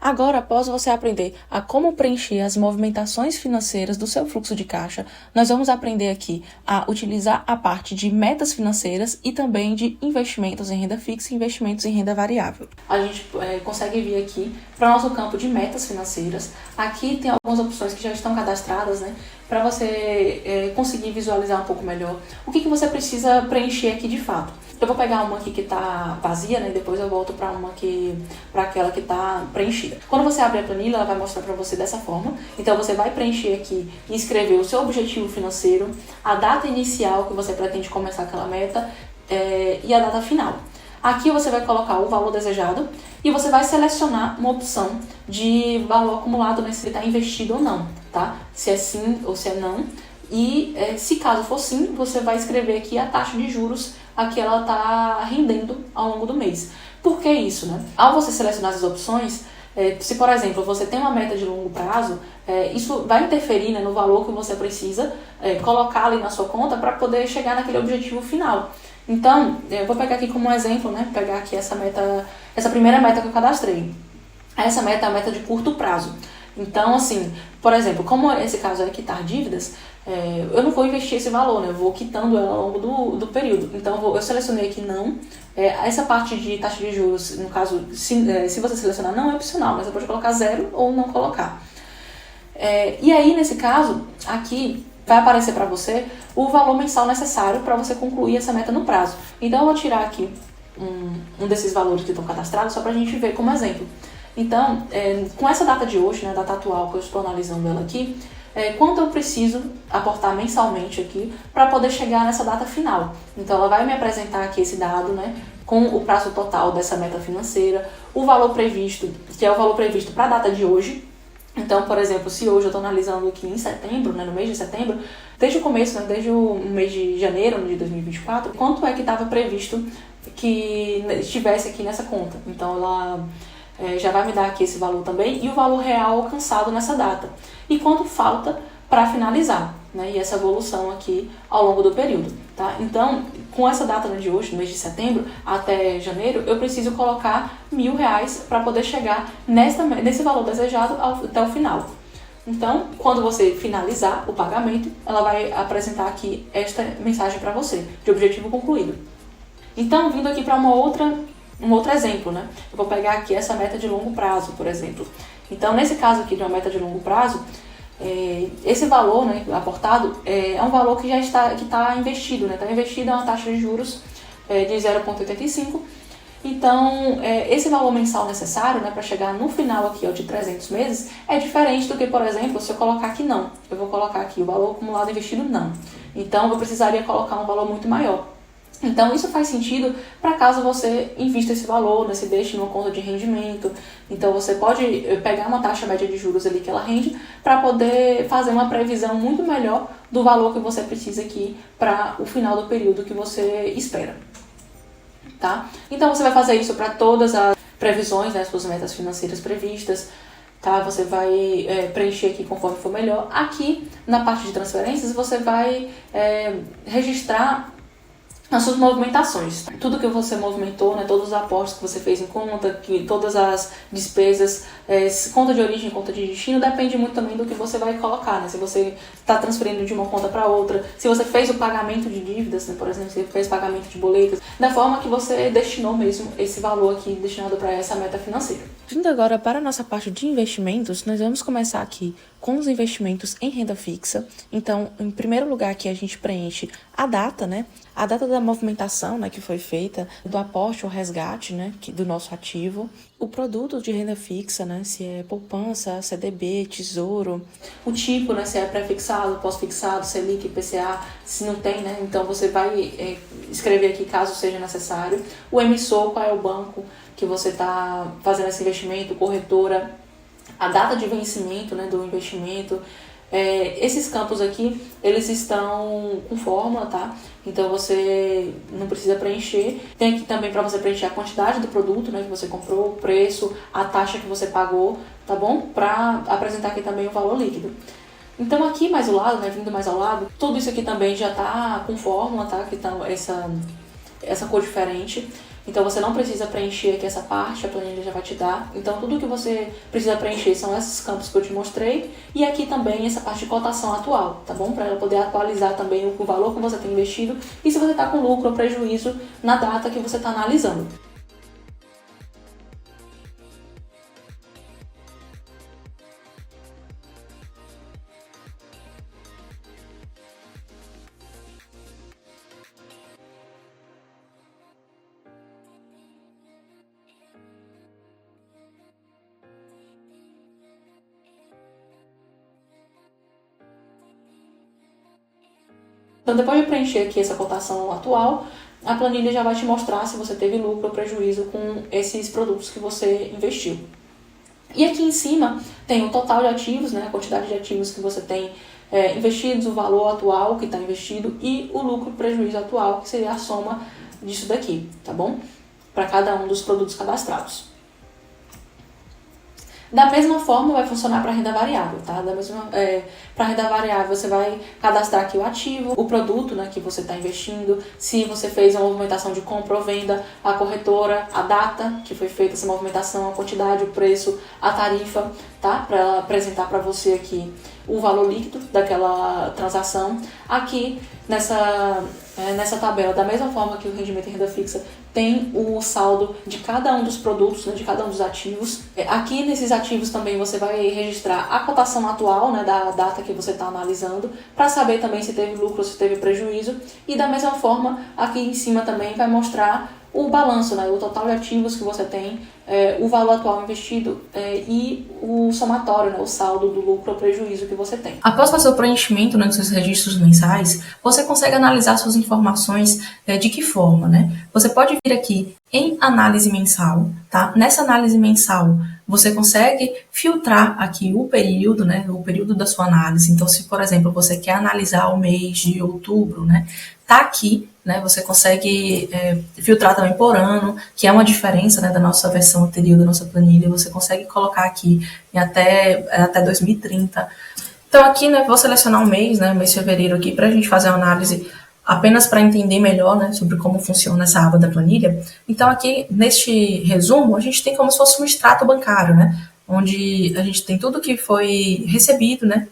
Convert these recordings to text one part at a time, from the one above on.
Agora, após você aprender a como preencher as movimentações financeiras do seu fluxo de caixa, nós vamos aprender aqui a utilizar a parte de metas financeiras e também de investimentos em renda fixa e investimentos em renda variável. A gente consegue vir aqui para o nosso campo de metas financeiras. Aqui tem algumas opções que já estão cadastradas, né? Para você conseguir visualizar um pouco melhor o que você precisa preencher aqui de fato. Eu vou pegar uma aqui que está vazia, né? E depois eu volto para aquela que está preenchida. Quando você abre a planilha, ela vai mostrar para você dessa forma. Então você vai preencher aqui e escrever o seu objetivo financeiro, a data inicial que você pretende começar aquela meta e a data final. Aqui você vai colocar o valor desejado e você vai selecionar uma opção de valor acumulado, né, se ele está investido ou não, tá? Se é sim ou se é não. E se caso for sim, você vai escrever aqui a taxa de juros a que ela está rendendo ao longo do mês. Por que isso, né? Ao você selecionar essas opções, se por exemplo você tem uma meta de longo prazo, isso vai interferir, né, no valor que você precisa colocar ali na sua conta para poder chegar naquele objetivo final. Então, eu vou pegar aqui como um exemplo, né? Pegar aqui essa primeira meta que eu cadastrei. Essa meta é a meta de curto prazo. Então, assim, por exemplo, como esse caso é quitar dívidas, eu não vou investir esse valor, né? Eu vou quitando ela ao longo do período. Então, eu selecionei aqui não. Essa parte de taxa de juros, no caso, se você selecionar não, é opcional, mas você pode colocar 0 ou não colocar. E aí, nesse caso, aqui vai aparecer para você o valor mensal necessário para você concluir essa meta no prazo. Então, eu vou tirar aqui um desses valores que estão cadastrados só para a gente ver como exemplo. Então, com essa data de hoje, né, a data atual que eu estou analisando ela aqui, quanto eu preciso aportar mensalmente aqui para poder chegar nessa data final. Então, ela vai me apresentar aqui esse dado, né, com o prazo total dessa meta financeira, o valor previsto, que é o valor previsto para a data de hoje. Então, por exemplo, se hoje eu estou analisando aqui em setembro, né, no mês de setembro, desde o começo, né, desde o mês de janeiro de 2024, quanto é que estava previsto que estivesse aqui nessa conta. Então, ela já vai me dar aqui esse valor também e o valor real alcançado nessa data. E quanto falta para finalizar, né? E essa evolução aqui ao longo do período, tá? Então, com essa data, né, de hoje, no mês de setembro até janeiro, eu preciso colocar R$1.000 para poder chegar nesse valor desejado até o final. Então, quando você finalizar o pagamento, ela vai apresentar aqui esta mensagem para você, de objetivo concluído. Então, vindo aqui para um outro exemplo, né? Eu vou pegar aqui essa meta de longo prazo, por exemplo. Então, nesse caso aqui de uma meta de longo prazo, esse valor, né, aportado é um valor que já está investido, né? Está investido a uma taxa de juros de 0,85. Então, esse valor mensal necessário, né, para chegar no final aqui, ó, de 300 meses, é diferente do que, por exemplo, se eu colocar aqui não. Eu vou colocar aqui o valor acumulado investido não. Então, eu precisaria colocar um valor muito maior. Então, isso faz sentido para caso você invista esse valor, né, se deixe numa conta de rendimento. Então, você pode pegar uma taxa média de juros ali que ela rende para poder fazer uma previsão muito melhor do valor que você precisa aqui para o final do período que você espera. Tá? Então, você vai fazer isso para todas as previsões, né, as suas metas financeiras previstas. Tá? Você vai preencher aqui conforme for melhor. Aqui, na parte de transferências, você vai registrar as suas movimentações. Tudo que você movimentou, né, todos os aportes que você fez em conta, todas as despesas, conta de origem, conta de destino, depende muito também do que você vai colocar, né? Se você está transferindo de uma conta para outra, se você fez o pagamento de dívidas, né, por exemplo, se você fez pagamento de boletas, da forma que você destinou mesmo esse valor aqui destinado para essa meta financeira. Vindo agora para a nossa parte de investimentos, nós vamos começar aqui com os investimentos em renda fixa. Então, em primeiro lugar aqui a gente preenche a data, né? A data da movimentação, né, que foi feita, do aporte ou resgate, né, do nosso ativo, o produto de renda fixa, né, se é poupança, CDB, tesouro, o tipo, né, se é pré-fixado, pós-fixado, Selic, IPCA, se não tem, né, então você vai escrever aqui caso seja necessário, o emissor, qual é o banco que você está fazendo esse investimento, corretora, a data de vencimento, né, do investimento. Esses campos aqui, eles estão com fórmula, tá? Então você não precisa preencher. Tem aqui também para você preencher a quantidade do produto, né, que você comprou, o preço, a taxa que você pagou, tá bom? Para apresentar aqui também o valor líquido. Então aqui mais ao lado, né, vindo mais ao lado, tudo isso aqui também já tá com fórmula, tá? Que tá essa cor diferente. Então você não precisa preencher aqui essa parte, a planilha já vai te dar. Então tudo que você precisa preencher são esses campos que eu te mostrei. E aqui também essa parte de cotação atual, tá bom? Para ela poder atualizar também o valor que você tem investido e se você está com lucro ou prejuízo na data que você está analisando. Então, depois de preencher aqui essa cotação atual, a planilha já vai te mostrar se você teve lucro ou prejuízo com esses produtos que você investiu. E aqui em cima tem o total de ativos, né, a quantidade de ativos que você tem investidos, o valor atual que está investido e o lucro e prejuízo atual, que seria a soma disso daqui, tá bom? Para cada um dos produtos cadastrados. Da mesma forma vai funcionar para renda variável, tá? Para renda variável você vai cadastrar aqui o ativo, o produto, né, que você está investindo, se você fez uma movimentação de compra ou venda, a corretora, a data que foi feita essa movimentação, a quantidade, o preço, a tarifa, tá? Para apresentar para você aqui o valor líquido daquela transação. Aqui nessa tabela, da mesma forma que o rendimento em renda fixa, tem o saldo de cada um dos produtos, né, de cada um dos ativos. Aqui nesses ativos também você vai registrar a cotação atual, né, da data que você está analisando, para saber também se teve lucro ou se teve prejuízo. E da mesma forma, aqui em cima também vai mostrar o balanço, né, o total de ativos que você tem, o valor atual investido e o somatório, né, o saldo do lucro ou prejuízo que você tem. Após fazer o preenchimento, né, dos seus registros mensais, você consegue analisar suas informações de que forma, né? Você pode vir aqui em análise mensal, tá? Nessa análise mensal, você consegue filtrar aqui o período, né, o período da sua análise. Então, se, por exemplo, você quer analisar o mês de outubro, né, tá aqui, né, você consegue filtrar também por ano, que é uma diferença, né, da nossa versão anterior, da nossa planilha. Você consegue colocar aqui em até 2030. Então, aqui, né, vou selecionar um mês, né, mês de fevereiro aqui, para a gente fazer uma análise apenas para entender melhor, né, sobre como funciona essa aba da planilha. Então, aqui, neste resumo, a gente tem como se fosse um extrato bancário, né, onde a gente tem tudo que foi recebido, né,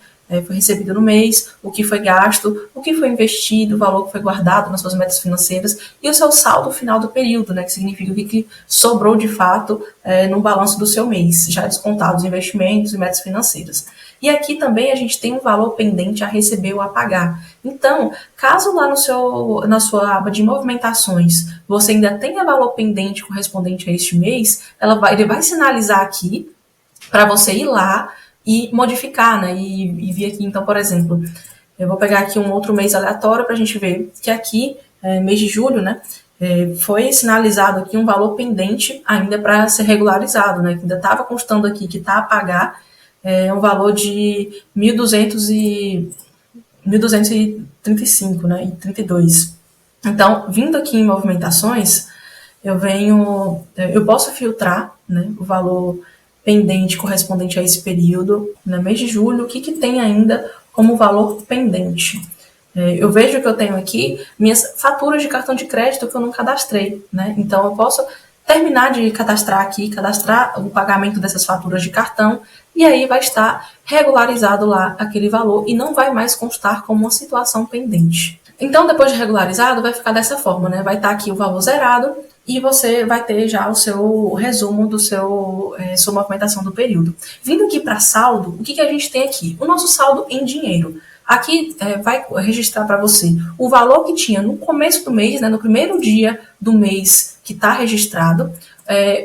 foi recebido no mês, o que foi gasto, o que foi investido, o valor que foi guardado nas suas metas financeiras e o seu saldo final do período, né, que significa o que sobrou de fato no balanço do seu mês, já descontados os investimentos e metas financeiras. E aqui também a gente tem um valor pendente a receber ou a pagar. Então, caso lá na sua aba de movimentações você ainda tenha valor pendente correspondente a este mês, ele vai sinalizar aqui para você ir lá e modificar, né? E vir aqui, então, por exemplo, eu vou pegar aqui um outro mês aleatório para a gente ver que aqui, mês de julho, né? Foi sinalizado aqui um valor pendente ainda para ser regularizado, né? Que ainda estava constando aqui que está a pagar um valor de 1.235, né? E 32. Então, vindo aqui em movimentações, eu posso filtrar, né, o valor pendente correspondente a esse período, no mês de julho, o que tem ainda como valor pendente. Eu vejo que eu tenho aqui minhas faturas de cartão de crédito que eu não cadastrei, né? Então, eu posso terminar de cadastrar o pagamento dessas faturas de cartão, e aí vai estar regularizado lá aquele valor e não vai mais constar como uma situação pendente. Então, depois de regularizado, vai ficar dessa forma, né? Vai estar aqui o valor zerado, e você vai ter já o seu resumo do sua movimentação do período. Vindo aqui para saldo, o que a gente tem aqui? O nosso saldo em dinheiro. Aqui vai registrar para você o valor que tinha no começo do mês, né, no primeiro dia do mês que está registrado,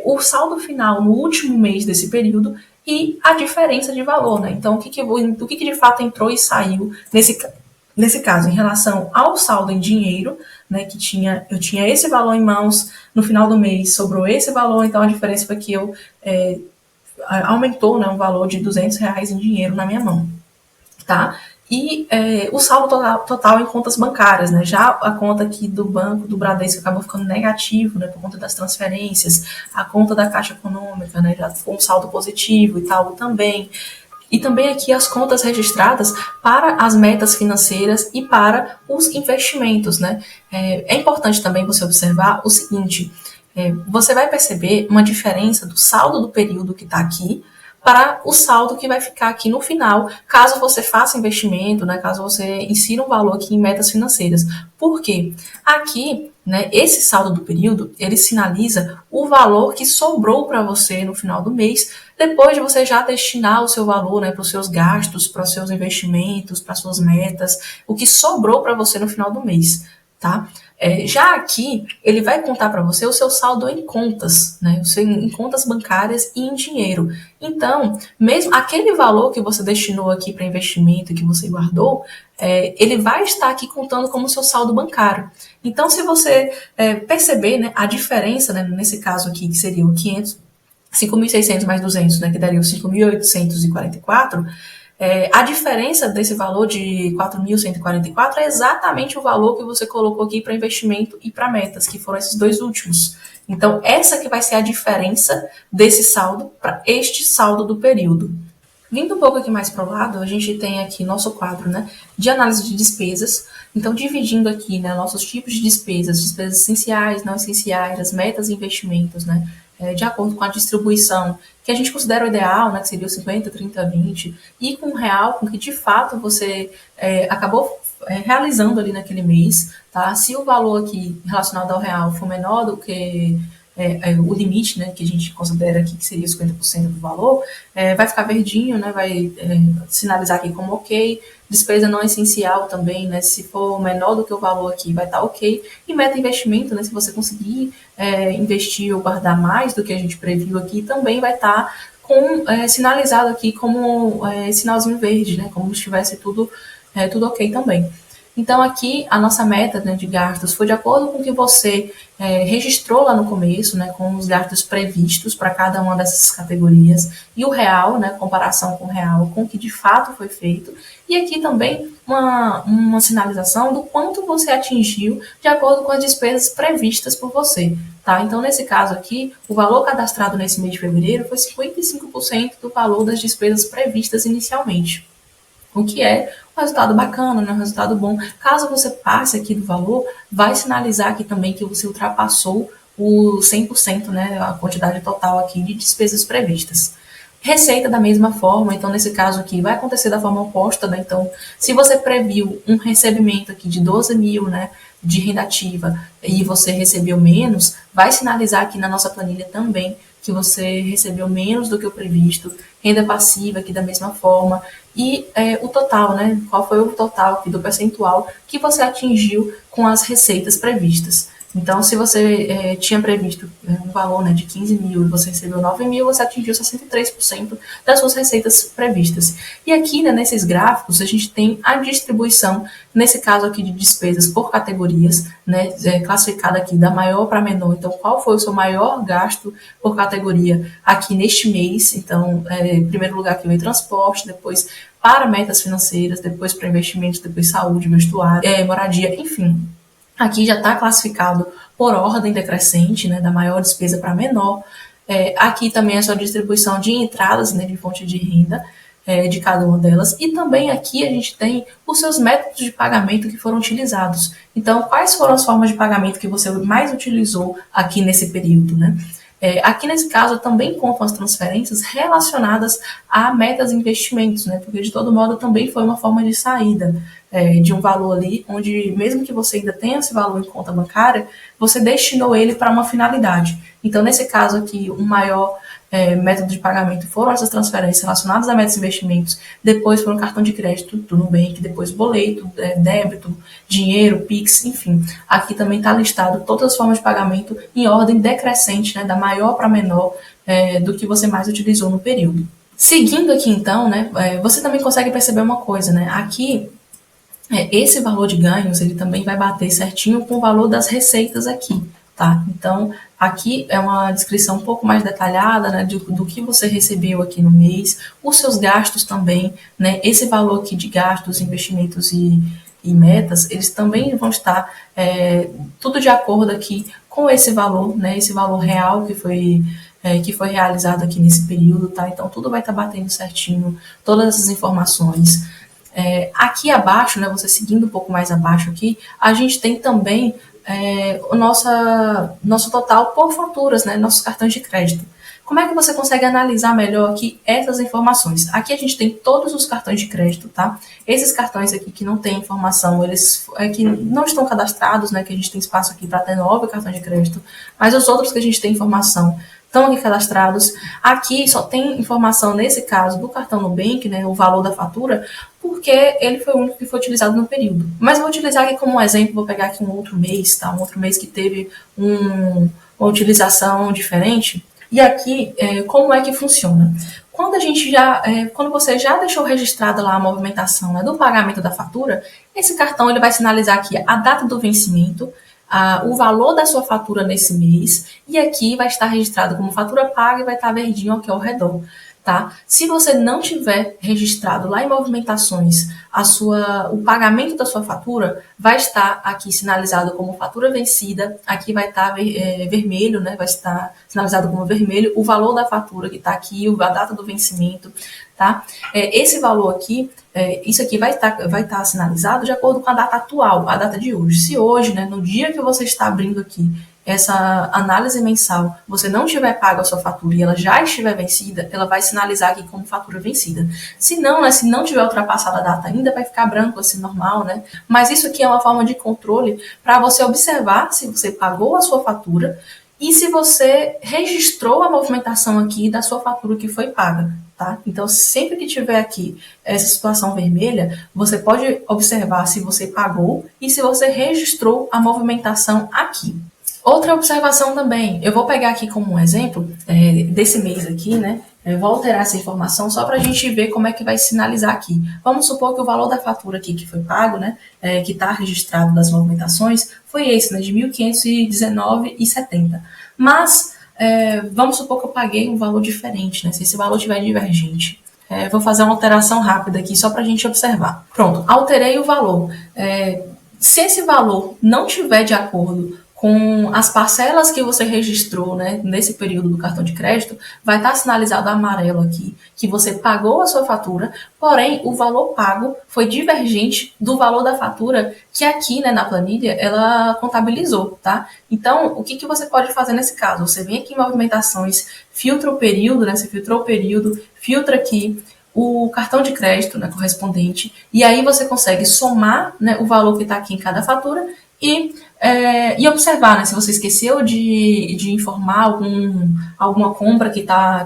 o saldo final no último mês desse período e a diferença de valor, né? Então, o que de fato entrou e saiu nesse caso, em relação ao saldo em dinheiro, né, eu tinha esse valor em mãos, no final do mês sobrou esse valor, então a diferença foi que aumentou, né, um valor de R$200 em dinheiro na minha mão, tá? E o saldo total em contas bancárias, né? Já a conta aqui do banco, do Bradesco, acabou ficando negativo, né, por conta das transferências, a conta da Caixa Econômica, né, já ficou um saldo positivo e tal também. E também aqui as contas registradas para as metas financeiras e para os investimentos, né? É importante também você observar o seguinte, você vai perceber uma diferença do saldo do período que está aqui para o saldo que vai ficar aqui no final, caso você faça investimento, né, caso você insira um valor aqui em metas financeiras. Por quê? Aqui, né, esse saldo do período, ele sinaliza o valor que sobrou para você no final do mês, depois de você já destinar o seu valor, né, para os seus gastos, para os seus investimentos, para as suas metas, o que sobrou para você no final do mês, tá? Já aqui, ele vai contar para você o seu saldo em contas, né? Em contas bancárias e em dinheiro. Então, mesmo aquele valor que você destinou aqui para investimento, que você guardou, ele vai estar aqui contando como seu saldo bancário. Então, se você perceber, né, a diferença, né, nesse caso aqui, que seria o 5.600 mais 200, né, que daria os 5.844, a diferença desse valor de 4.144 é exatamente o valor que você colocou aqui para investimento e para metas, que foram esses dois últimos. Então, essa que vai ser a diferença desse saldo para este saldo do período. Vindo um pouco aqui mais para o lado, a gente tem aqui nosso quadro, né, de análise de despesas. Então, dividindo aqui, né, nossos tipos de despesas essenciais, não essenciais, as metas e investimentos, né, de acordo com a distribuição que a gente considera o ideal, né, que seria o 50, 30, 20, e com o real, com que de fato você acabou realizando ali naquele mês, tá? Se o valor aqui relacionado ao real for menor do que o limite, né, que a gente considera aqui que seria 50% do valor, vai ficar verdinho, né, vai sinalizar aqui como ok. Despesa não essencial também, né, se for menor do que o valor aqui, vai estar ok. E meta investimento, né, se você conseguir investir ou guardar mais do que a gente previu aqui, também vai estar sinalizado aqui como sinalzinho verde, né, como se tivesse tudo ok também. Então, aqui, a nossa meta, né, de gastos foi de acordo com o que você registrou lá no começo, né, com os gastos previstos para cada uma dessas categorias, e o real, né, comparação com o real, com o que de fato foi feito. E aqui também uma sinalização do quanto você atingiu de acordo com as despesas previstas por você. Tá? Então, nesse caso aqui, o valor cadastrado nesse mês de fevereiro foi 55% do valor das despesas previstas inicialmente. O que é um resultado bacana, né? Um resultado bom. Caso você passe aqui do valor, vai sinalizar aqui também que você ultrapassou o 100%, né? A quantidade total aqui de despesas previstas. Receita da mesma forma, então nesse caso aqui vai acontecer da forma oposta, né? Então, se você previu um recebimento aqui de 12 mil, né, de renda ativa e você recebeu menos, vai sinalizar aqui na nossa planilha também que você recebeu menos do que o previsto, renda passiva aqui da mesma forma, e o total, né? Qual foi o total aqui do percentual que você atingiu com as receitas previstas. Então, se você tinha previsto um valor, né, de 15 mil e você recebeu 9 mil, você atingiu 63% das suas receitas previstas. E aqui, né, nesses gráficos, a gente tem a distribuição, nesse caso aqui de despesas por categorias, né, classificada aqui da maior para menor. Então, qual foi o seu maior gasto por categoria aqui neste mês? Então, em primeiro lugar aqui veio transporte, depois para metas financeiras, depois para investimentos, depois saúde, vestuário, moradia, enfim. Aqui já está classificado por ordem decrescente, né, da maior despesa para menor. Aqui também é só distribuição de entradas, né, de fonte de renda de cada uma delas. E também aqui a gente tem os seus métodos de pagamento que foram utilizados. Então, quais foram as formas de pagamento que você mais utilizou aqui nesse período, né? Aqui nesse caso também contam as transferências relacionadas a metas e investimentos, né? Porque de todo modo também foi uma forma de saída de um valor ali, onde mesmo que você ainda tenha esse valor em conta bancária, você destinou ele para uma finalidade. Então, nesse caso aqui, o maior método de pagamento foram essas transferências relacionadas a metas e investimentos, depois foram cartão de crédito do Nubank, depois boleto, débito, dinheiro, Pix, enfim. Aqui também está listado todas as formas de pagamento em ordem decrescente, né, da maior para menor do que você mais utilizou no período. Seguindo aqui então, né, você também consegue perceber uma coisa, né, aqui esse valor de ganhos ele também vai bater certinho com o valor das receitas aqui. Tá? Então, aqui é uma descrição um pouco mais detalhada, né, do que você recebeu aqui no mês, os seus gastos também, né, esse valor aqui de gastos, investimentos e metas, eles também vão estar tudo de acordo aqui com esse valor, né, esse valor real que foi realizado aqui nesse período, tá? Então, tudo vai estar batendo certinho, todas essas informações. Aqui abaixo, né, você seguindo um pouco mais abaixo aqui, a gente tem também o nosso total por faturas, né, nossos cartões de crédito. Como é que você consegue analisar melhor aqui essas informações? Aqui a gente tem todos os cartões de crédito, tá? Esses cartões aqui que não tem informação, eles que não estão cadastrados, né? Que a gente tem espaço aqui para ter 9 cartões de crédito, mas os outros que a gente tem informação estão aqui cadastrados. Aqui só tem informação, nesse caso, do cartão Nubank, né? O valor da fatura, porque ele foi o único que foi utilizado no período. Mas vou utilizar aqui como um exemplo, vou pegar aqui um outro mês, tá? Um outro mês que teve uma utilização diferente. E aqui, como é que funciona? Quando você já deixou registrada lá a movimentação, né, do pagamento da fatura, esse cartão ele vai sinalizar aqui a data do vencimento, o valor da sua fatura nesse mês, e aqui vai estar registrado como fatura paga e vai estar verdinho aqui ao redor. Tá? Se você não tiver registrado lá em movimentações o pagamento da sua fatura, vai estar aqui sinalizado como fatura vencida, aqui vai estar vermelho, né? Vai estar sinalizado como vermelho o valor da fatura que está aqui, a data do vencimento, tá? Esse valor aqui, isso aqui vai estar sinalizado de acordo com a data atual, a data de hoje. Se hoje, né, no dia que você está abrindo aqui essa análise mensal, você não tiver pago a sua fatura e ela já estiver vencida, ela vai sinalizar aqui como fatura vencida. Se não, né, se não tiver ultrapassado a data ainda, vai ficar branco assim, normal, né? Mas isso aqui é uma forma de controle para você observar se você pagou a sua fatura e se você registrou a movimentação aqui da sua fatura que foi paga. Tá? Então, sempre que tiver aqui essa situação vermelha, você pode observar se você pagou e se você registrou a movimentação aqui. Outra observação também, eu vou pegar aqui como um exemplo desse mês aqui, né? Eu vou alterar essa informação só para a gente ver como é que vai sinalizar aqui. Vamos supor que o valor da fatura aqui que foi pago, né? Que está registrado das movimentações, foi esse, né? De R$ 1.519,70. Mas vamos supor que eu paguei um valor diferente, né? Se esse valor estiver divergente. Vou fazer uma alteração rápida aqui só para a gente observar. Pronto, alterei o valor. Se esse valor não estiver de acordo com as parcelas que você registrou, né, nesse período do cartão de crédito, vai estar sinalizado amarelo aqui, que você pagou a sua fatura, porém o valor pago foi divergente do valor da fatura que aqui, né, na planilha, ela contabilizou, tá? Então, o que você pode fazer nesse caso? Você vem aqui em movimentações, filtra o período, né, você filtrou o período, filtra aqui o cartão de crédito, né, correspondente, e aí você consegue somar, né, o valor que está aqui em cada fatura e observar, né, se você esqueceu de informar alguma compra que estava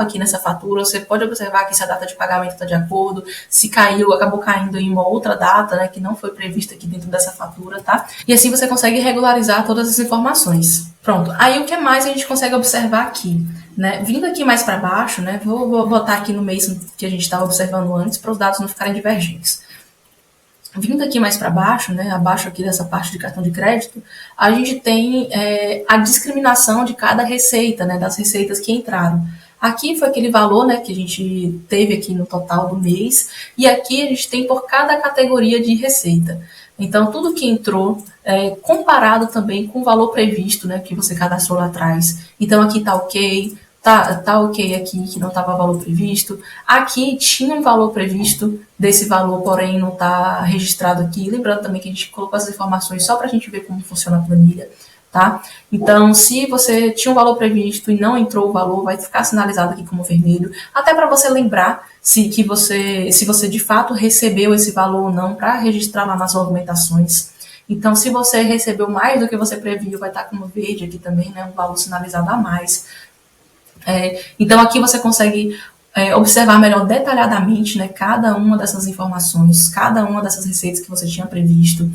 aqui nessa fatura, você pode observar aqui se a data de pagamento está de acordo, se acabou caindo em uma outra data, né, que não foi prevista aqui dentro dessa fatura, tá? E assim você consegue regularizar todas as informações. Pronto, aí o que mais a gente consegue observar aqui? Né? Vindo aqui mais para baixo, né, vou botar aqui no mês que a gente estava observando antes, para os dados não ficarem divergentes. Vindo aqui mais para baixo, né, abaixo aqui dessa parte de cartão de crédito, a gente tem a discriminação de cada receita, né, das receitas que entraram. Aqui foi aquele valor, né, que a gente teve aqui no total do mês, e aqui a gente tem por cada categoria de receita. Então, tudo que entrou, comparado também com o valor previsto, né, que você cadastrou lá atrás. Então, aqui está ok, tá ok aqui que não estava valor previsto. Aqui tinha um valor previsto desse valor, porém não está registrado aqui. Lembrando também que a gente colocou essas informações só para a gente ver como funciona a planilha. Tá? Então, se você tinha um valor previsto e não entrou o valor, vai ficar sinalizado aqui como vermelho, até para você lembrar se você de fato recebeu esse valor ou não, para registrar lá nas movimentações. Então, se você recebeu mais do que você previu, vai estar como verde aqui também, né, um valor sinalizado a mais. Então, aqui você consegue observar melhor detalhadamente, né, cada uma dessas informações, cada uma dessas receitas que você tinha previsto.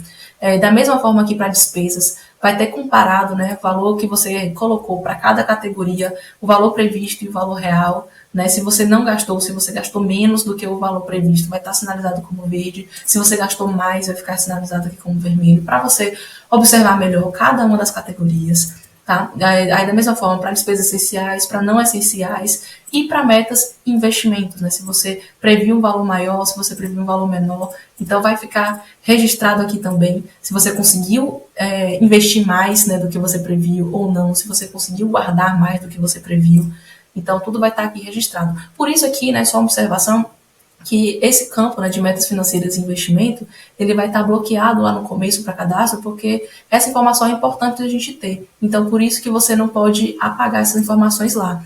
Da mesma forma aqui para despesas, vai ter comparado, né, o valor que você colocou para cada categoria, o valor previsto e o valor real. Né? Se você não gastou, se você gastou menos do que o valor previsto, vai estar sinalizado como verde. Se você gastou mais, vai ficar sinalizado aqui como vermelho, para você observar melhor cada uma das categorias. Tá? Aí, da mesma forma, para despesas essenciais, para não essenciais e para metas e investimentos, né? Se você previu um valor maior, se você previu um valor menor, então vai ficar registrado aqui também se você conseguiu investir mais, né, do que você previu ou não, se você conseguiu guardar mais do que você previu. Então, tudo vai estar aqui registrado. Por isso aqui, né, só uma observação, que esse campo, né, de metas financeiras e investimento, ele vai estar bloqueado lá no começo para cadastro, porque essa informação é importante a gente ter. Então, por isso que você não pode apagar essas informações lá.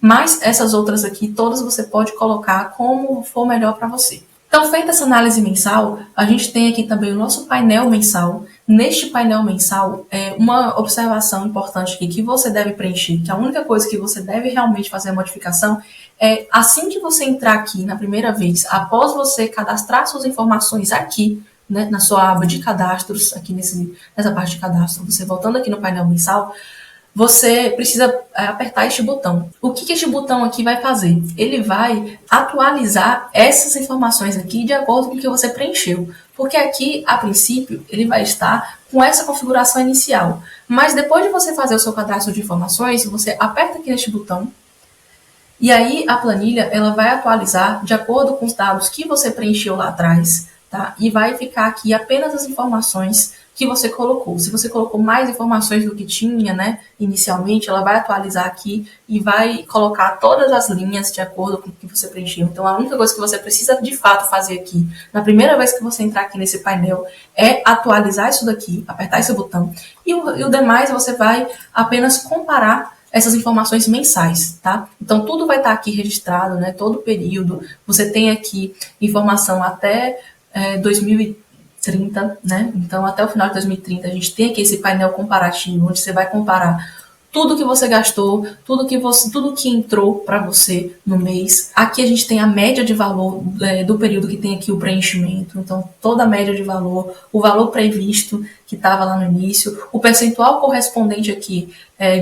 Mas essas outras aqui, todas você pode colocar como for melhor para você. Então, feita essa análise mensal, a gente tem aqui também o nosso painel mensal. Neste painel mensal, uma observação importante aqui que você deve preencher, que a única coisa que você deve realmente fazer a modificação é assim que você entrar aqui na primeira vez, após você cadastrar suas informações aqui, né, na sua aba de cadastros, aqui nessa parte de cadastro, você voltando aqui no painel mensal, você precisa apertar este botão. O que este botão aqui vai fazer? Ele vai atualizar essas informações aqui de acordo com o que você preencheu. Porque aqui, a princípio, ele vai estar com essa configuração inicial. Mas depois de você fazer o seu cadastro de informações, você aperta aqui neste botão. E aí a planilha ela vai atualizar de acordo com os dados que você preencheu lá atrás. Tá? E vai ficar aqui apenas as informações que você colocou. Se você colocou mais informações do que tinha, né, inicialmente, ela vai atualizar aqui e vai colocar todas as linhas de acordo com o que você preencheu. Então, a única coisa que você precisa de fato fazer aqui, na primeira vez que você entrar aqui nesse painel, é atualizar isso daqui, apertar esse botão. E o demais, você vai apenas comparar essas informações mensais, tá? Então, tudo vai estar aqui registrado, né, todo o período. Você tem aqui informação até 2030, né? Então, até o final de 2030, a gente tem aqui esse painel comparativo, onde você vai comparar tudo que você gastou, tudo que entrou para você no mês. Aqui a gente tem a média de valor do período que tem aqui o preenchimento. Então, toda a média de valor, o valor previsto que estava lá no início, o percentual correspondente aqui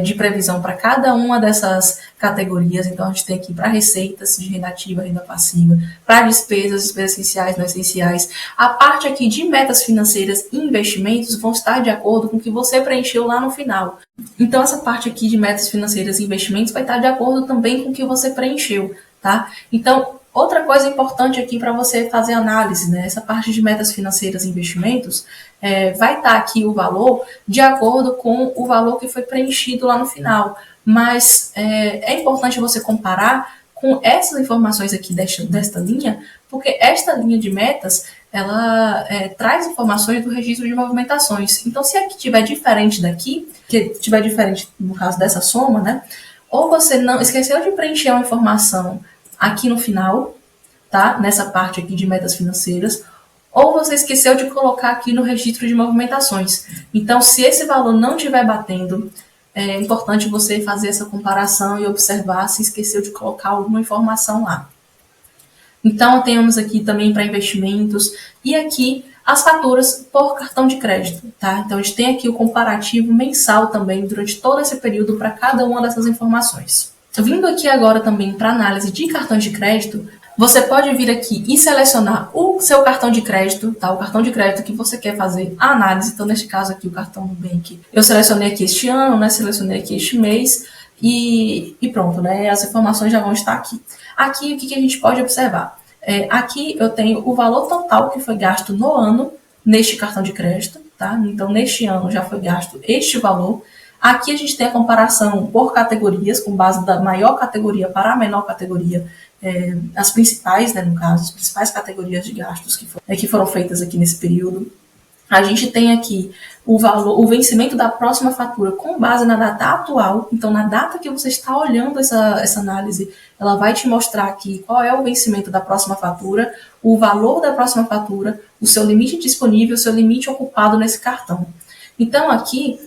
de previsão para cada uma dessas categorias. Então, a gente tem aqui para receitas de renda ativa, renda passiva, para despesas essenciais, não essenciais. A parte aqui de metas financeiras e investimentos vão estar de acordo com o que você preencheu lá no final. Então, essa parte aqui de metas financeiras e investimentos vai estar de acordo também com o que você preencheu, tá? Então, outra coisa importante aqui para você fazer análise, né? Essa parte de metas financeiras e investimentos vai estar aqui o valor de acordo com o valor que foi preenchido lá no final. Mas é importante você comparar com essas informações aqui desta linha, porque esta linha de metas, ela traz informações do registro de movimentações. Então, se aqui estiver diferente daqui, que estiver diferente no caso dessa soma, né? Ou você não esqueceu de preencher uma informação aqui no final, tá? Nessa parte aqui de metas financeiras, ou você esqueceu de colocar aqui no registro de movimentações. Então, se esse valor não estiver batendo, é importante você fazer essa comparação e observar se esqueceu de colocar alguma informação lá. Então, temos aqui também para investimentos e aqui as faturas por cartão de crédito, tá? Então, a gente tem aqui o comparativo mensal também durante todo esse período para cada uma dessas informações. Vindo aqui agora também para análise de cartão de crédito, você pode vir aqui e selecionar o seu cartão de crédito, tá? O cartão de crédito que você quer fazer a análise. Então, neste caso aqui, o cartão Nubank, eu selecionei aqui este ano, né? Selecionei aqui este mês e pronto, né? As informações já vão estar aqui. Aqui, o que a gente pode observar? Aqui eu tenho o valor total que foi gasto no ano neste cartão de crédito, tá? Então, neste ano já foi gasto este valor. Aqui a gente tem a comparação por categorias, com base da maior categoria para a menor categoria, as principais, né, no caso, as principais categorias de gastos que foram feitas aqui nesse período. A gente tem aqui o vencimento da próxima fatura com base na data atual. Então, na data que você está olhando essa análise, ela vai te mostrar aqui qual é o vencimento da próxima fatura, o valor da próxima fatura, o seu limite disponível, o seu limite ocupado nesse cartão. Então, aqui,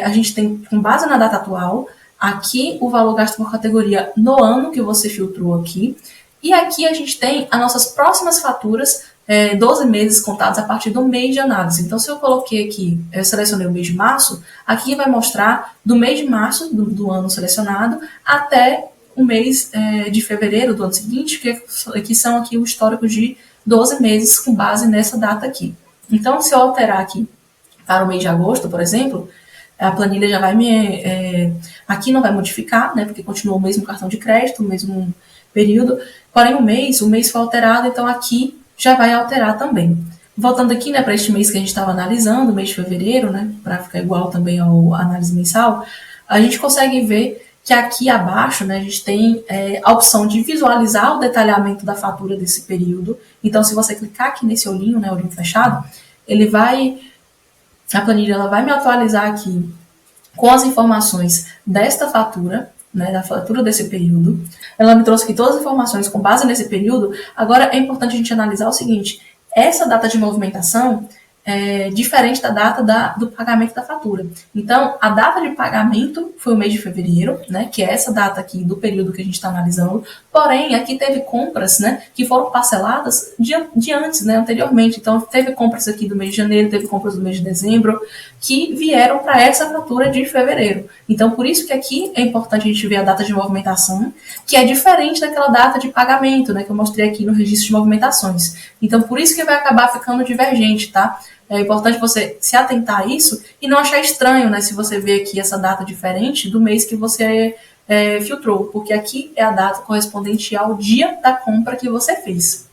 a gente tem, com base na data atual, aqui o valor gasto por categoria no ano que você filtrou aqui. E aqui a gente tem as nossas próximas faturas, 12 meses contados a partir do mês de análise. Então, se eu coloquei aqui, eu selecionei o mês de março, aqui vai mostrar do mês de março do ano selecionado até o mês de fevereiro do ano seguinte, que são aqui o histórico de 12 meses com base nessa data aqui. Então, se eu alterar aqui para o mês de agosto, por exemplo, a planilha já vai aqui não vai modificar, né, porque continua o mesmo cartão de crédito, o mesmo período, porém o mês foi alterado, então aqui já vai alterar também. Voltando aqui, né, para este mês que a gente estava analisando, o mês de fevereiro, né, para ficar igual também ao análise mensal, a gente consegue ver que aqui abaixo, né, a gente tem a opção de visualizar o detalhamento da fatura desse período. Então, se você clicar aqui nesse olhinho, né, olhinho fechado, a planilha ela vai me atualizar aqui com as informações desta fatura, né, da fatura desse período. Ela me trouxe aqui todas as informações com base nesse período. Agora, é importante a gente analisar o seguinte: essa data de movimentação é diferente da data do pagamento da fatura. Então, a data de pagamento foi o mês de fevereiro, né, que é essa data aqui do período que a gente está analisando. Porém, aqui teve compras, né, que foram parceladas de antes, né, anteriormente. Então, teve compras aqui do mês de janeiro, teve compras do mês de dezembro, que vieram para essa fatura de fevereiro. Então, por isso que aqui é importante a gente ver a data de movimentação, que é diferente daquela data de pagamento, né, que eu mostrei aqui no registro de movimentações. Então, por isso que vai acabar ficando divergente, tá? É importante você se atentar a isso e não achar estranho, né, se você vê aqui essa data diferente do mês que você filtrou, porque aqui é a data correspondente ao dia da compra que você fez.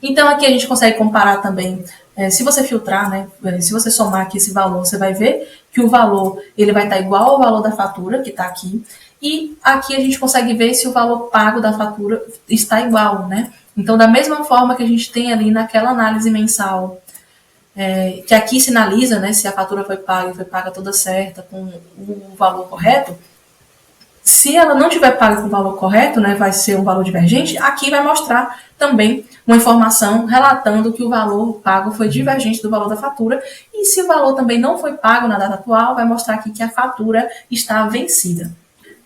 Então, aqui a gente consegue comparar também, se você filtrar, né, se você somar aqui esse valor, você vai ver que o valor ele vai estar igual ao valor da fatura, que está aqui, e aqui a gente consegue ver se o valor pago da fatura está igual, né? Então, da mesma forma que a gente tem ali naquela análise mensal, que aqui sinaliza, né, se a fatura foi paga toda certa, com o valor correto. Se ela não tiver paga com o valor correto, né, vai ser um valor divergente, aqui vai mostrar também uma informação relatando que o valor pago foi divergente do valor da fatura. E se o valor também não foi pago na data atual, vai mostrar aqui que a fatura está vencida.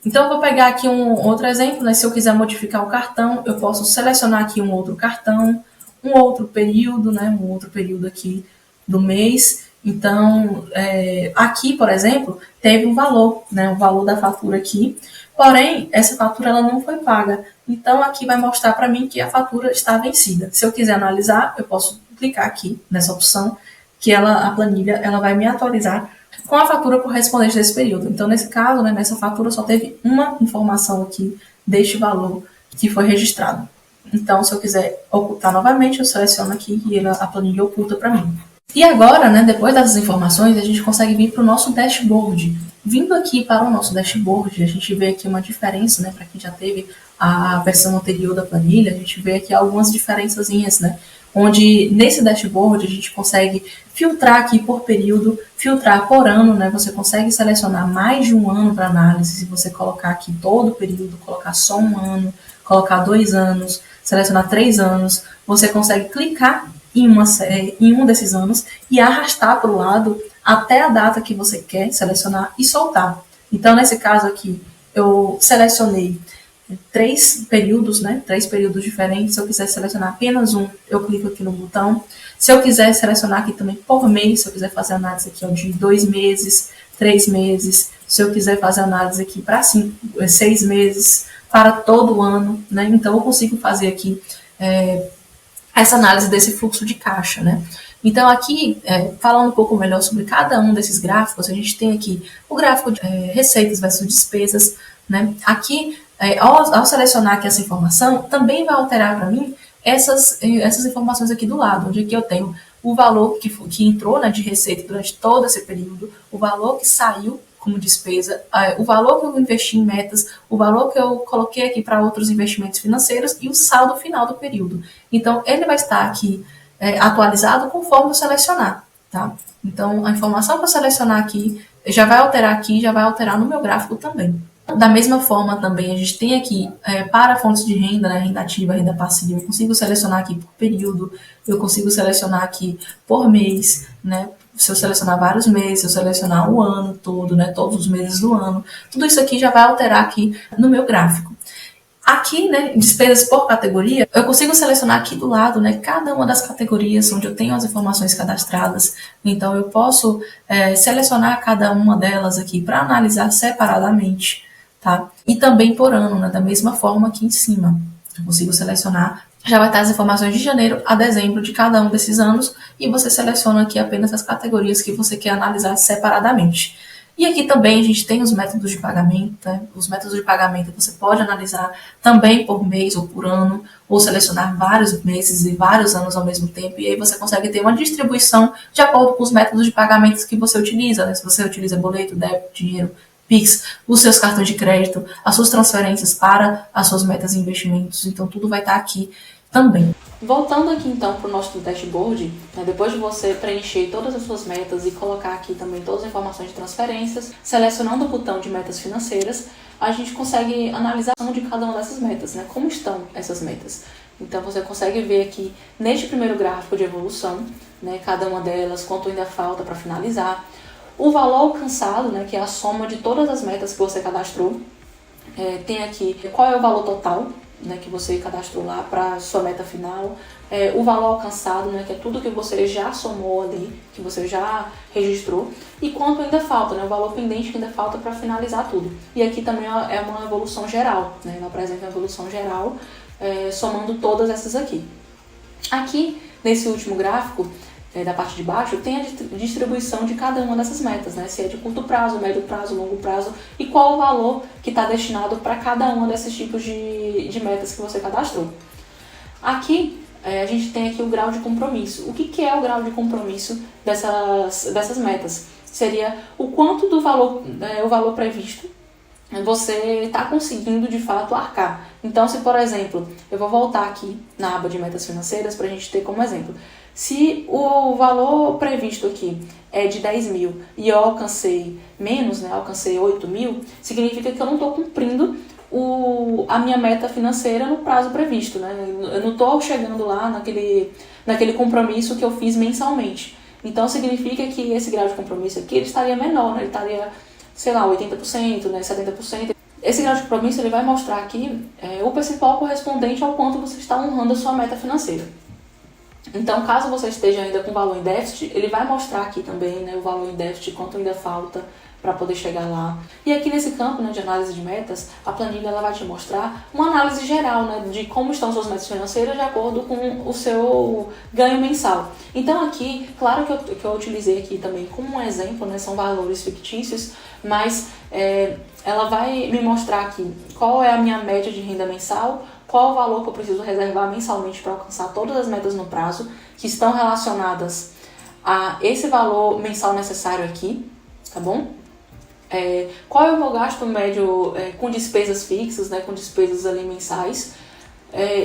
Então, eu vou pegar aqui um outro exemplo, né? Se eu quiser modificar o cartão, eu posso selecionar aqui um outro cartão, um outro período, né? Um outro período aqui do mês. Então, aqui, por exemplo, teve um valor, né? O valor da fatura aqui. Porém, essa fatura ela não foi paga. Então, aqui vai mostrar para mim que a fatura está vencida. Se eu quiser analisar, eu posso clicar aqui nessa opção, que a planilha ela vai me atualizar com a fatura correspondente desse período. Então, nesse caso, né, nessa fatura só teve uma informação aqui deste valor que foi registrado. Então, se eu quiser ocultar novamente, eu seleciono aqui e a planilha oculta para mim. E agora, né, depois dessas informações, a gente consegue vir para o nosso dashboard. Vindo aqui para o nosso dashboard, a gente vê aqui uma diferença, né, para quem já teve a versão anterior da planilha, a gente vê aqui algumas diferençazinhas, né, onde nesse dashboard a gente consegue filtrar aqui por período, filtrar por ano, né, você consegue selecionar mais de um ano para análise, se você colocar aqui todo o período, colocar só um ano, colocar 2 anos, selecionar 3 anos, você consegue clicar em um desses anos e arrastar para o lado até a data que você quer selecionar e soltar. Então, nesse caso aqui, eu selecionei 3 períodos, né? 3 períodos diferentes. Se eu quiser selecionar apenas um, eu clico aqui no botão. Se eu quiser selecionar aqui também por mês, se eu quiser fazer análise aqui de 2 meses, 3 meses, se eu quiser fazer análise aqui para 6 meses, para todo o ano, né? Então, eu consigo fazer aqui essa análise desse fluxo de caixa, né? Então, aqui, falando um pouco melhor sobre cada um desses gráficos, a gente tem aqui o gráfico de receitas versus despesas, né? Aqui, ao selecionar aqui essa informação, também vai alterar para mim essas informações aqui do lado, onde aqui eu tenho o valor que entrou, né, de receita durante todo esse período, o valor que saiu como despesa, o valor que eu investi em metas, o valor que eu coloquei aqui para outros investimentos financeiros e o saldo final do período. Então, ele vai estar aqui atualizado conforme eu selecionar, tá? Então, a informação que eu selecionar aqui já vai alterar aqui, já vai alterar no meu gráfico também. Da mesma forma também, a gente tem aqui, para fontes de renda, né, renda ativa, renda passiva, eu consigo selecionar aqui por período, eu consigo selecionar aqui por mês, né? Se eu selecionar vários meses, se eu selecionar o ano todo, né, todos os meses do ano, tudo isso aqui já vai alterar aqui no meu gráfico. Aqui, né, despesas por categoria, eu consigo selecionar aqui do lado, né, cada uma das categorias onde eu tenho as informações cadastradas. Então, eu posso selecionar cada uma delas aqui para analisar separadamente, tá? E também por ano, né, da mesma forma aqui em cima. Eu consigo selecionar, já vai estar as informações de janeiro a dezembro de cada um desses anos e você seleciona aqui apenas as categorias que você quer analisar separadamente. E aqui também a gente tem os métodos de pagamento, né? Os métodos de pagamento você pode analisar também por mês ou por ano, ou selecionar vários meses e vários anos ao mesmo tempo, e aí você consegue ter uma distribuição de acordo com os métodos de pagamentos que você utiliza, né? Se você utiliza boleto, débito, dinheiro, Pix, os seus cartões de crédito, as suas transferências para as suas metas e investimentos. Então, tudo vai estar aqui também. Voltando aqui então para o nosso dashboard, né, depois de você preencher todas as suas metas e colocar aqui também todas as informações de transferências, selecionando o botão de metas financeiras, a gente consegue analisar de cada uma dessas metas, né? Como estão essas metas. Então você consegue ver aqui neste primeiro gráfico de evolução, né, cada uma delas, quanto ainda falta para finalizar, o valor alcançado, né, que é a soma de todas as metas que você cadastrou. Tem aqui qual é o valor total, né, que você cadastrou lá para sua meta final, o valor alcançado, né, que é tudo que você já somou ali, que você já registrou, e quanto ainda falta, né, o valor pendente que ainda falta para finalizar tudo. E aqui também é uma evolução geral, né, ela apresenta uma evolução geral, somando todas essas aqui. Aqui, nesse último gráfico, da parte de baixo, tem a distribuição de cada uma dessas metas, né? Se é de curto prazo, médio prazo, longo prazo e qual o valor que está destinado para cada um desses tipos de metas que você cadastrou. Aqui, a gente tem aqui o grau de compromisso. O que é o grau de compromisso dessas metas? Seria o quanto do valor, o valor previsto você está conseguindo de fato arcar. Então, se por exemplo, eu vou voltar aqui na aba de metas financeiras para a gente ter como exemplo. Se o valor previsto aqui é de 10 mil e eu alcancei menos, né, alcancei 8 mil, significa que eu não estou cumprindo a minha meta financeira no prazo previsto, né? Eu não estou chegando lá naquele compromisso que eu fiz mensalmente. Então, significa que esse grau de compromisso aqui ele estaria menor, né? Ele estaria, sei lá, 80%, né, 70%. Esse grau de compromisso ele vai mostrar aqui o percentual correspondente ao quanto você está honrando a sua meta financeira. Então, caso você esteja ainda com valor em déficit, ele vai mostrar aqui também, né, o valor em déficit, quanto ainda falta para poder chegar lá. E aqui nesse campo, né, de análise de metas, a planilha ela vai te mostrar uma análise geral, né, de como estão suas metas financeiras de acordo com o seu ganho mensal. Então aqui, claro que eu utilizei aqui também como um exemplo, né, são valores fictícios, mas ela vai me mostrar aqui qual é a minha média de renda mensal, qual o valor que eu preciso reservar mensalmente para alcançar todas as metas no prazo, que estão relacionadas a esse valor mensal necessário aqui, tá bom? Qual é o meu gasto médio com despesas fixas, né, com despesas ali mensais,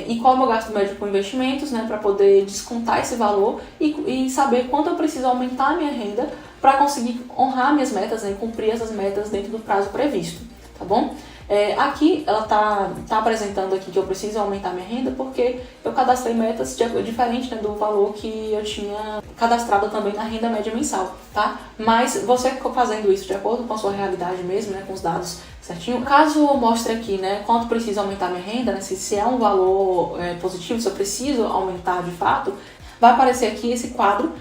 e qual é o meu gasto médio com investimentos, né, para poder descontar esse valor e saber quanto eu preciso aumentar a minha renda para conseguir honrar minhas metas, né, cumprir essas metas dentro do prazo previsto, tá bom? Aqui ela tá apresentando aqui que eu preciso aumentar minha renda porque eu cadastrei metas diferentes, né, do valor que eu tinha cadastrado também na renda média mensal, tá? Mas você fazendo isso de acordo com a sua realidade mesmo, né, com os dados certinho, caso eu mostre aqui, né, quanto preciso aumentar minha renda, né, se é um valor positivo, se eu preciso aumentar de fato, vai aparecer aqui esse quadro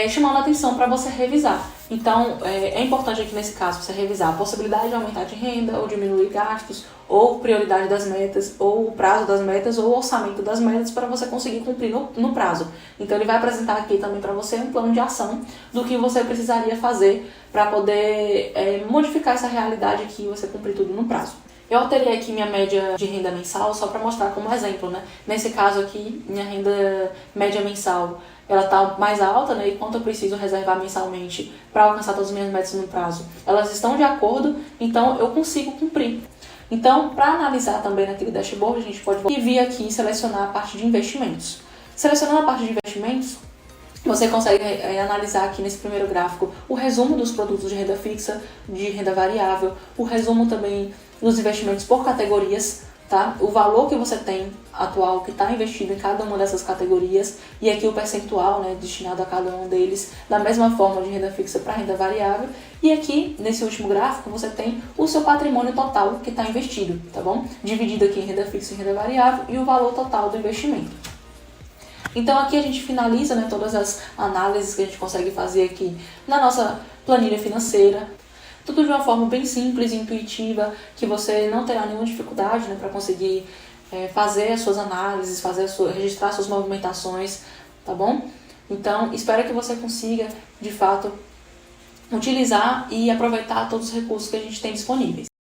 chamando a atenção para você revisar. Então, é importante aqui nesse caso você revisar a possibilidade de aumentar de renda ou diminuir gastos, ou prioridade das metas, ou o prazo das metas, ou o orçamento das metas para você conseguir cumprir no prazo. Então, ele vai apresentar aqui também para você um plano de ação do que você precisaria fazer para poder modificar essa realidade aqui e você cumprir tudo no prazo. Eu alterei aqui minha média de renda mensal só para mostrar como exemplo, né? Nesse caso aqui, minha renda média mensal ela está mais alta, né? E quanto eu preciso reservar mensalmente para alcançar todas as minhas metas no prazo, elas estão de acordo, então eu consigo cumprir. Então, para analisar também naquele dashboard, a gente pode vir aqui e selecionar a parte de investimentos. Selecionando a parte de investimentos, você consegue analisar aqui nesse primeiro gráfico o resumo dos produtos de renda fixa, de renda variável, o resumo também dos investimentos por categorias, tá? O valor que você tem atual que está investido em cada uma dessas categorias e aqui o percentual, né, destinado a cada um deles, da mesma forma de renda fixa para renda variável. E aqui, nesse último gráfico, você tem o seu patrimônio total que está investido, tá bom? Dividido aqui em renda fixa e renda variável e o valor total do investimento. Então aqui a gente finaliza, né, todas as análises que a gente consegue fazer aqui na nossa planilha financeira. Tudo de uma forma bem simples e intuitiva, que você não terá nenhuma dificuldade, né, para conseguir fazer as suas análises, registrar suas movimentações, tá bom? Então, espero que você consiga, de fato, utilizar e aproveitar todos os recursos que a gente tem disponíveis.